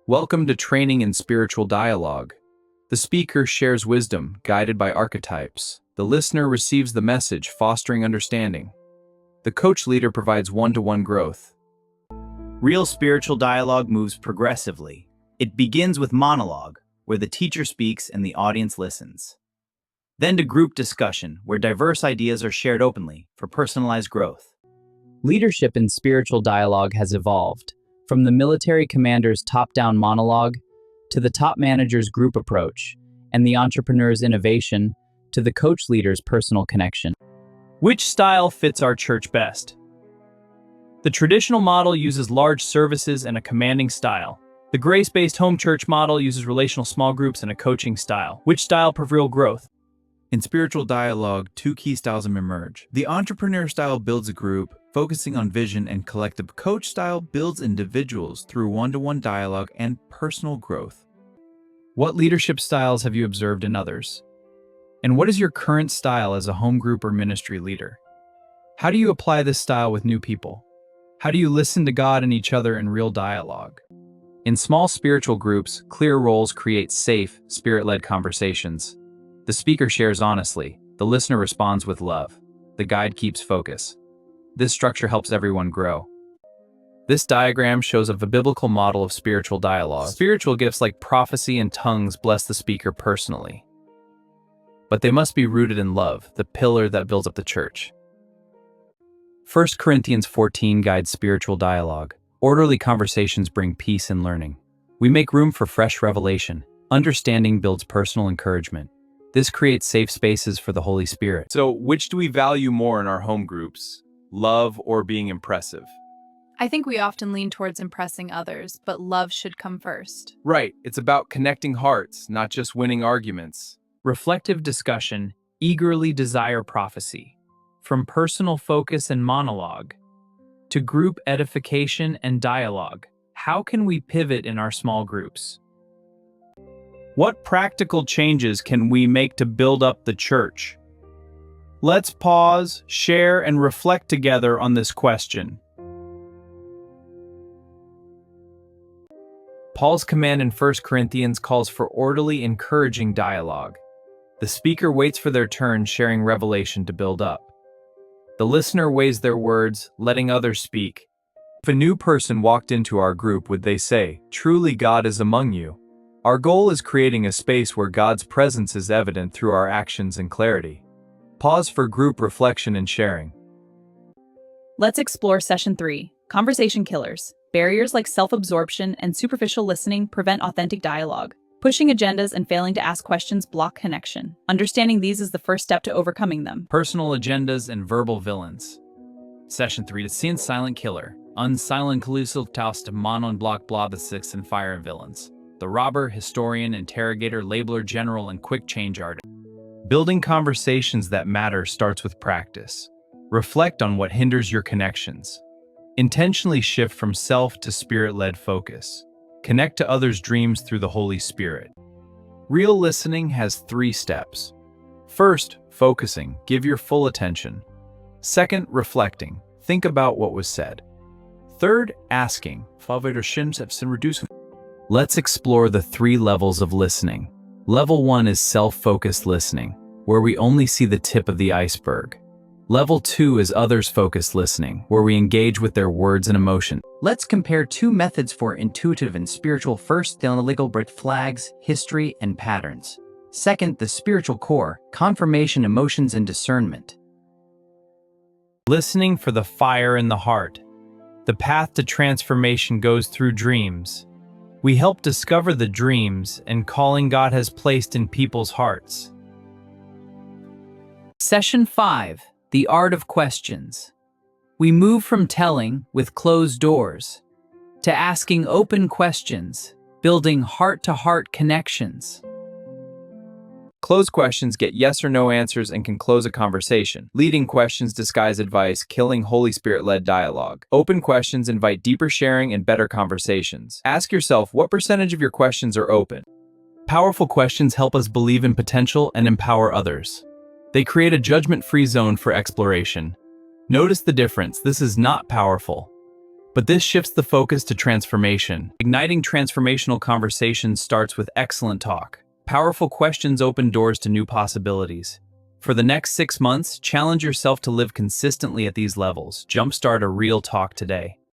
Welcome to Training in Spiritual Dialogue. The speaker shares wisdom, guided by archetypes. The listener receives the message, fostering understanding. The coach leader provides one-to-one growth. Real spiritual dialogue moves progressively. It begins with monologue, where the teacher speaks and the audience listens. Then to group discussion, where diverse ideas are shared openly for personalized growth. Leadership in spiritual dialogue has evolved, from the military commander's top-down monologue to the top manager's group approach, and the entrepreneur's innovation to the coach leader's personal connection. Which style fits our church best? The traditional model uses large services and a commanding style. The grace-based home church model uses relational small groups and a coaching style. Which style for real growth? In spiritual dialogue, two key styles emerge. The entrepreneur style builds a group, focusing on vision, and collective coach style builds individuals through one-to-one dialogue and personal growth. What leadership styles have you observed in others? And what is your current style as a home group or ministry leader? How do you apply this style with new people? How do you listen to God and each other in real dialogue? In small spiritual groups, clear roles create safe, spirit-led conversations. The speaker shares honestly, the listener responds with love, the guide keeps focus. This structure helps everyone grow. This diagram shows a biblical model of spiritual dialogue. Spiritual gifts like prophecy and tongues bless the speaker personally. But they must be rooted in love, the pillar that builds up the church. 1 Corinthians 14 guides spiritual dialogue. Orderly conversations bring peace and learning. We make room for fresh revelation. Understanding builds personal encouragement. This creates safe spaces for the Holy Spirit. So, which do we value more in our home groups? Love or being impressive? I think we often lean towards impressing others, but love should come first. Right, it's about connecting hearts, not just winning arguments. Reflective discussion, eagerly desire prophecy. From personal focus and monologue to group edification and dialogue, how can we pivot in our small groups? What practical changes can we make to build up the church? Let's pause, share, and reflect together on this question. Paul's command in 1 Corinthians calls for orderly, encouraging dialogue. The speaker waits for their turn, sharing revelation to build up. The listener weighs their words, letting others speak. If a new person walked into our group, would they say, "Truly God is among you"? Our goal is creating a space where God's presence is evident through our actions and clarity. Pause for group reflection and sharing. Let's explore Session 3, Conversation Killers. Barriers like self-absorption and superficial listening prevent authentic dialogue. Pushing agendas and failing to ask questions block connection. Understanding these is the first step to overcoming them. Personal agendas and verbal villains. Session 3, the scene silent killer. Unsilent collusive taust monon block blah the six and fire and villains. The robber, historian, interrogator, labeler, general, and quick change artist. Building conversations that matter starts with practice. Reflect on what hinders your connections. Intentionally shift from self to spirit-led focus. Connect to others' dreams through the Holy Spirit. Real listening has 3 steps. First, focusing. Give your full attention. Second, reflecting. Think about what was said. Third, asking. Let's explore the 3 levels of listening. Level 1 is self-focused listening, where we only see the tip of the iceberg. Level 2 is others-focused listening, where we engage with their words and emotion. Let's compare 2 methods for intuitive and spiritual. First, the analytical flags, history, and patterns. Second, the spiritual core, confirmation, emotions, and discernment. Listening for the fire in the heart. The path to transformation goes through dreams. We help discover the dreams and calling God has placed in people's hearts. Session 5, the art of questions. We move from telling with closed doors to asking open questions, building heart-to-heart connections. Closed questions get yes or no answers and can close a conversation. Leading questions disguise advice, killing Holy Spirit-led dialogue. Open questions invite deeper sharing and better conversations. Ask yourself, what percentage of your questions are open? Powerful questions help us believe in potential and empower others. They create a judgment-free zone for exploration. Notice the difference. This is not powerful, But this shifts the focus to transformation. Igniting transformational conversations starts with excellent talk. Powerful questions open doors to new possibilities. For the next 6 months, challenge yourself to live consistently at these levels. Jumpstart a real talk today.